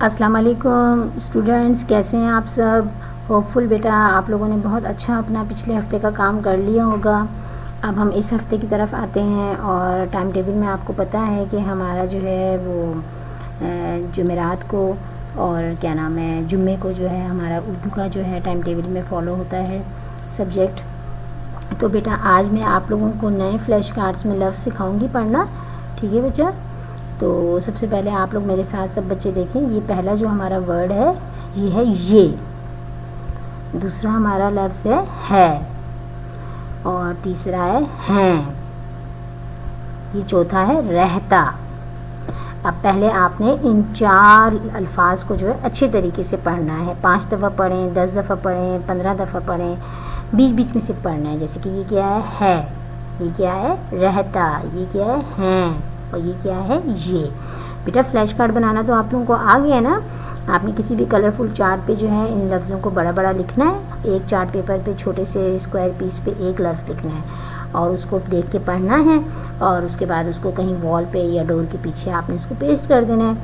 अस्सलाम वालेकुम स्टूडेंट्स, कैसे हैं आप सब। होपफुल बेटा आप लोगों ने बहुत अच्छा अपना पिछले हफ्ते का काम कर लिया होगा। अब हम इस हफ्ते की तरफ आते हैं और टाइम टेबल में आपको पता है कि हमारा जो है वो जुमेरात को और क्या नाम है जुम्मे को जो है हमारा उर्दू का जो है टाइम टेबल में फ़ॉलो होता है सब्जेक्ट। तो बेटा आज मैं आप लोगों को नए फ्लैश कार्ड्स में लफ्ज़ सिखाऊंगी पढ़ना, ठीक है बच्चा। तो सबसे पहले आप लोग मेरे साथ सब बच्चे देखें, ये पहला जो हमारा वर्ड है ये है ये, दूसरा हमारा लफ्ज़ है और तीसरा है हैं, ये चौथा है रहता। अब पहले आपने इन 4 अल्फाज को जो है अच्छे तरीके से पढ़ना है। 5 दफ़ा पढ़ें, 10 दफ़ा पढ़ें, 15 दफ़ा पढ़ें, बीच बीच में से पढ़ना है। जैसे कि ये क्या है, ये क्या है रहता, ये क्या है हैं और ये क्या है ये। बेटा फ्लैश कार्ड बनाना तो आप लोगों को आ गया ना। आपने किसी भी कलरफुल चार्ट पे जो है इन लफ्ज़ों को बड़ा बड़ा लिखना है। एक चार्ट पेपर पे छोटे से स्क्वायर पीस पे एक लफ्ज़ लिखना है और उसको देख के पढ़ना है और उसके बाद उसको कहीं वॉल पे या डोर के पीछे आपने इसको पेस्ट कर देना है।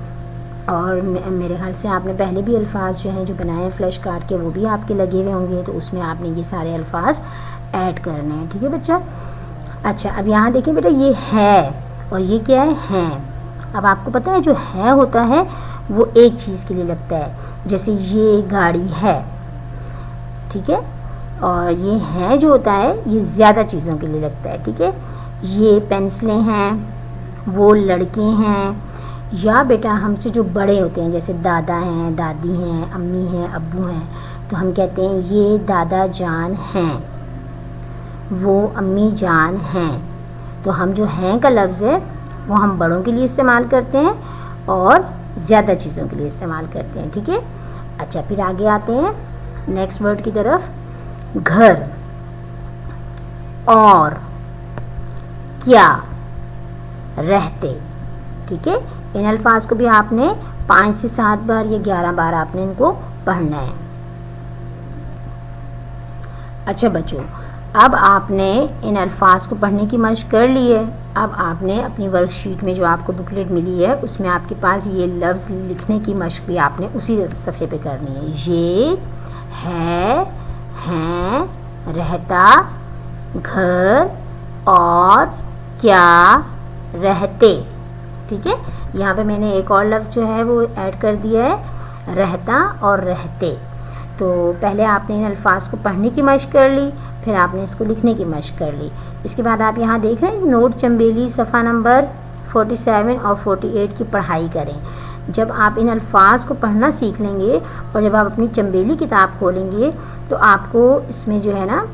और मेरे ख्याल से आपने पहले भी अल्फाज जो हैं जो बनाए हैं फ्लैश कार्ड के वो भी आपके लगे हुए होंगे, तो उसमें आपने ये सारे अल्फाज ऐड करने हैं, ठीक है बच्चा। अच्छा अब यहाँ देखें बेटा, ये है और ये क्या है हैं। अब आपको पता है जो है होता है वो एक चीज़ के लिए लगता है, जैसे ये गाड़ी है, ठीक है। और ये है जो होता है ये ज़्यादा चीज़ों के लिए लगता है, ठीक है। ये पेंसिलें हैं, वो लड़के हैं, या बेटा हमसे जो बड़े होते हैं जैसे दादा हैं, दादी हैं, अम्मी हैं, अब्बू हैं, तो हम कहते हैं ये दादा जान हैं, वो अम्मी जान हैं। तो हम जो हैं का लफ्ज़ है वो हम बड़ों के लिए इस्तेमाल करते हैं और ज़्यादा चीज़ों के लिए इस्तेमाल करते हैं, ठीक है। अच्छा फिर आगे आते हैं नेक्स्ट वर्ड की तरफ। घर और क्या, रहते, ठीक है। इन अल्फाज को भी आपने 5 से 7 बार या 11 बार आपने इनको पढ़ना है। अच्छा बच्चों, अब आपने इन अल्फाज को पढ़ने की मशक कर ली है। अब आपने अपनी वर्कशीट में जो आपको बुकलेट मिली है उसमें आपके पास ये लफ्ज़ लिखने की मशक भी आपने उसी सफ़े पे करनी है। ये है, हैं, रहता, घर और क्या, रहते, ठीक है। यहाँ पे मैंने एक और लफ्ज़ जो है वो ऐड कर दिया है, रहता और रहते। तो पहले आपने इन अल्फाज को पढ़ने की मशक कर ली, फिर आपने इसको लिखने की मशक कर ली। इसके बाद आप यहाँ देख रहे हैं नोट चंबेली सफ़ा नंबर 47 और 48 की पढ़ाई करें। जब आप इन अल्फाज को पढ़ना सीख लेंगे और जब आप अपनी चंबेली किताब खोलेंगे तो आपको इसमें जो है ना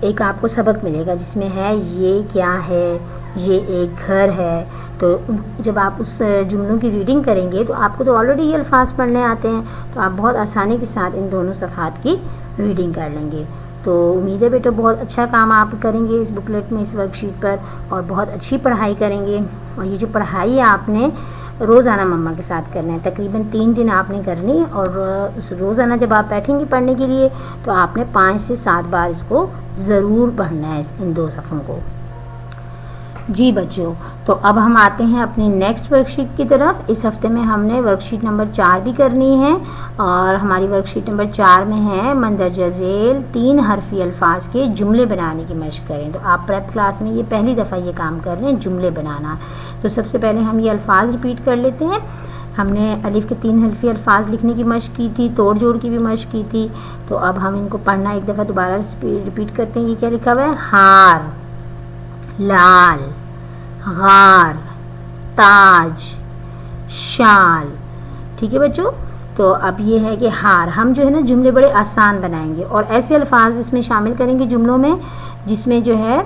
एक आपको सबक मिलेगा जिसमें है ये क्या है, ये एक घर है। तो जब आप उस जुमलों की रीडिंग करेंगे तो आपको तो ऑलरेडी ये अल्फाज पढ़ने आते हैं, तो आप बहुत आसानी के साथ इन दोनों सफ़हात की रीडिंग कर लेंगे। तो उम्मीद है बेटा बहुत अच्छा काम आप करेंगे इस बुकलेट में, इस वर्कशीट पर, और बहुत अच्छी पढ़ाई करेंगे। और ये जो पढ़ाई है आपने रोज़ाना मम्मा के साथ करना है, तकरीबन 3 दिन आपने करनी है। और उस रोज़ाना जब आप बैठेंगे पढ़ने के लिए तो आपने 5 से 7 बार इसको ज़रूर पढ़ना है, इन 2 सफ़ों को। जी बच्चों, तो अब हम आते हैं अपनी नेक्स्ट वर्कशीट की तरफ। इस हफ्ते में हमने वर्कशीट नंबर 4 भी करनी है और हमारी वर्कशीट नंबर 4 में है मंदरजा झेल 3 हरफी अल्फाज के जुमले बनाने की मशक करें। तो आप प्रेप क्लास में ये पहली दफ़ा ये काम कर रहे हैं, जुमले बनाना। तो सबसे पहले हम ये अल्फाज रिपीट कर लेते हैं। हमने अलिफ के 3 हरफी अल्फाज लिखने की मशक की थी, तोड़ जोड़ की भी मशक की थी। तो अब हम इनको पढ़ना एक दफ़ा दोबारा रिपीट करते हैं। ये क्या लिखा हुआ है, हार, लाल, गार, ताज, शाल, ठीक है बच्चों। तो अब ये है कि हार, हम जो है ना जुमले बड़े आसान बनाएंगे और ऐसे अल्फाज इसमें शामिल करेंगे जुमलों में जिसमें जो है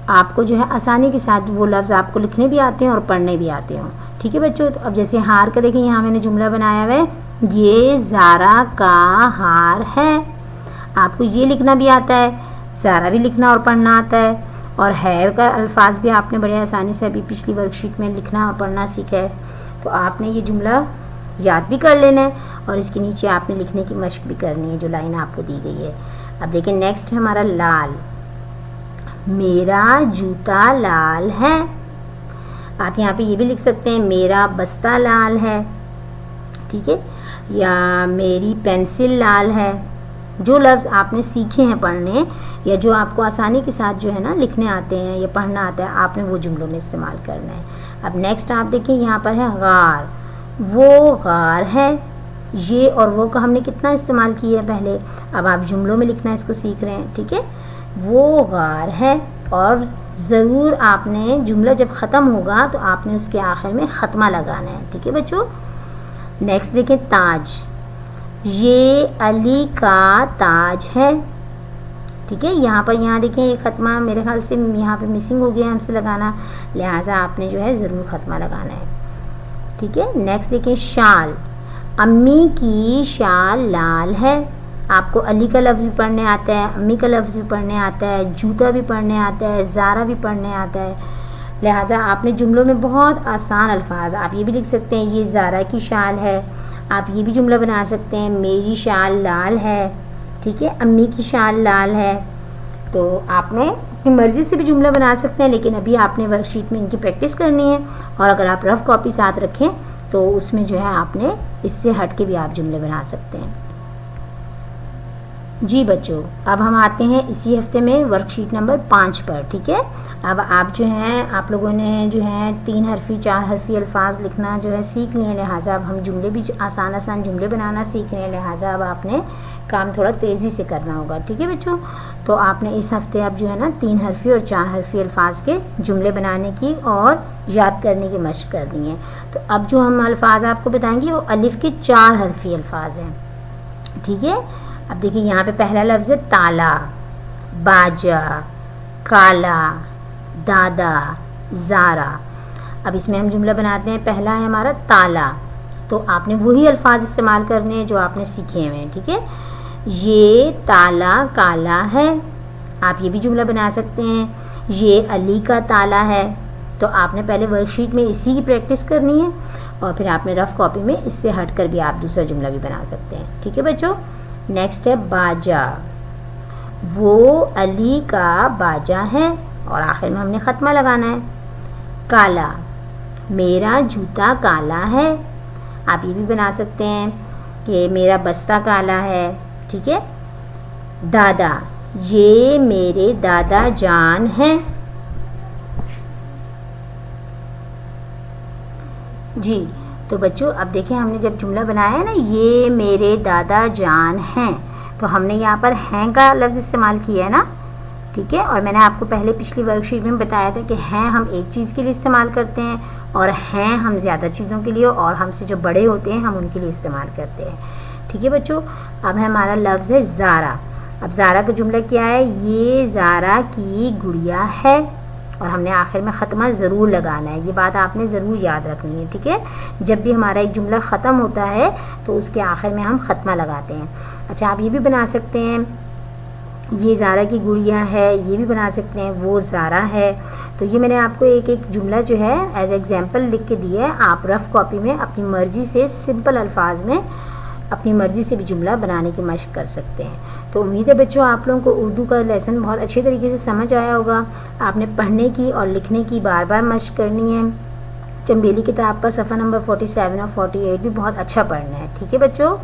आपको जो है आसानी के साथ वो लफ्ज़ आपको लिखने भी आते हैं और पढ़ने भी आते हों, ठीक है बच्चों। तो अब जैसे हार का देखें, यहाँ मैंने जुमला बनाया हुआ है, ये ज़ारा का हार है। आपको ये लिखना भी आता है, ज़ारा भी लिखना और पढ़ना आता है, और है का अल्फाज भी आपने बड़े आसानी से अभी पिछली वर्कशीट में लिखना और पढ़ना सीखा है। तो आपने ये जुमला याद भी कर लेना है और इसके नीचे आपने लिखने की मशक भी करनी है जो लाइन आपको दी गई है। अब देखिए नेक्स्ट है हमारा लाल, मेरा जूता लाल है। आप यहाँ पे ये भी लिख सकते हैं मेरा बस्ता लाल है। ठीक है, या मेरी पेंसिल लाल है। जो लफ्ज़ आपने सीखे हैं पढ़ने या जो आपको आसानी के साथ जो है ना लिखने आते हैं या पढ़ना आता है, आपने वो जुमलों में इस्तेमाल करना है। अब नेक्स्ट आप देखिए यहाँ पर है गार, वो गार है। ये और वो का हमने कितना इस्तेमाल किया है पहले, अब आप जुमलों में लिखना इसको सीख रहे हैं। ठीक है, वो गार है, और ज़रूर आपने जुमला जब ख़त्म होगा तो आपने उसके आखिर में ख़त्मा लगाना है। ठीक है बच्चों, नेक्स्ट देखें ताज, ये अली का ताज है। ठीक है, यहाँ देखें ये ख़त्मा मेरे ख्याल से यहाँ पे मिसिंग हो गया हमसे लगाना, लिहाजा आपने जो है ज़रूर ख़त्मा लगाना है। ठीक है, नेक्स्ट देखें शाल, अम्मी की शाल लाल है। आपको अली का लफ्ज़ भी पढ़ने आता है, अम्मी का लफ्ज़ भी पढ़ने आता है, जूता भी पढ़ने आता है, ज़ारा भी पढ़ने आता है, लिहाजा आपने जुमलों में बहुत आसान अल्फाज आप ये भी लिख सकते हैं, ये ज़ारा की शाल है। आप ये भी जुमला बना सकते हैं, मेरी शाल लाल है। ठीक है, अम्मी की शाल लाल है। तो आपने अपनी मर्ज़ी से भी जुमला बना सकते हैं, लेकिन अभी आपने वर्कशीट में इनकी प्रैक्टिस करनी है, और अगर आप रफ़ कॉपी साथ रखें तो उसमें जो है आपने इससे हट के भी आप जुमले बना सकते हैं। जी बच्चों, अब हम आते हैं इसी हफ्ते में वर्कशीट नंबर 5 पर। ठीक है, अब आप जो हैं आप लोगों ने जो है 3 हरफ़ी 4 हरफ़ी अल्फाज लिखना जो है सीख लिए, लिहाजा अब हम जुमले भी आसान जुमले बनाना सीख रहे हैं, लिहाजा अब आपने काम थोड़ा तेज़ी से करना होगा। ठीक है बच्चों, तो आपने इस हफ्ते अब जो है ना 3 हरफ़ी और 4 हरफ़ी अल्फाज के जुमले बनाने की और याद करने की मशक़ करनी है। तो अब जो हम अल्फाज आपको बताएंगे वो अलिफ के 4 हरफ़ी अल्फाज हैं। ठीक है, अब देखिए यहाँ पे पहला लफ्ज़ है ताला, बाजा, काला, दादा, ज़ारा। अब इसमें हम जुमला बनाते हैं, पहला है हमारा ताला, तो आपने वही अल्फाज इस्तेमाल करने हैं जो आपने सीखे हुए हैं। ठीक है, ये ताला काला है। आप ये भी जुमला बना सकते हैं, ये अली का ताला है। तो आपने पहले वर्कशीट में इसी की प्रैक्टिस करनी है, और फिर आपने रफ़ कॉपी में इससे हट कर भी आप दूसरा जुमला भी बना सकते हैं। ठीक है बच्चों, नेक्स्ट है बाजा, वो अली का बाजा है, और आखिर में हमने ख़त्मा लगाना है। काला, मेरा जूता काला है। आप ये भी बना सकते हैं कि मेरा बस्ता काला है। ठीक है, दादा, ये मेरे दादा जान हैं। जी, तो बच्चों अब देखें हमने जब जुमला बनाया है ना, ये मेरे दादा जान हैं, तो हमने यहाँ पर हैं का लफ्ज़ इस्तेमाल किया है ना। ठीक है, और मैंने आपको पहले पिछली वर्कशीट में बताया था कि हैं हम एक चीज़ के लिए इस्तेमाल करते हैं, और हैं हम ज़्यादा चीज़ों के लिए, और हमसे जो बड़े होते हैं हम उनके लिए इस्तेमाल करते हैं। ठीक है बच्चों, अब हमारा लफ्ज़ है ज़ारा। अब ज़ारा का जुमला क्या है, ये ज़ारा की गुड़िया है, और हमने आखिर में ख़त्मा ज़रूर लगाना है। ये बात आपने ज़रूर याद रखनी है। ठीक है, जब भी हमारा एक जुमला ख़त्म होता है तो उसके आखिर में हम ख़त्मा लगाते हैं। अच्छा, आप ये भी बना सकते हैं, ये ज़ारा की गुड़िया है, ये भी बना सकते हैं, वो ज़ारा है। तो ये मैंने आपको एक एक जुमला जो है एज एग्जाम्पल लिख के दिया है। आप रफ़ कॉपी में अपनी मर्ज़ी से सिंपल अल्फाज में अपनी मर्ज़ी से भी जुमला बनाने की मशक़ कर सकते हैं। तो उम्मीद है बच्चों आप लोगों को उर्दू का लेसन बहुत अच्छे तरीके से समझ आया होगा। आपने पढ़ने की और लिखने की बार बार मशक़ करनी है। चंबेली किताब का सफ़ा नंबर 47 और 48 भी बहुत अच्छा पढ़ना है। ठीक है बच्चों।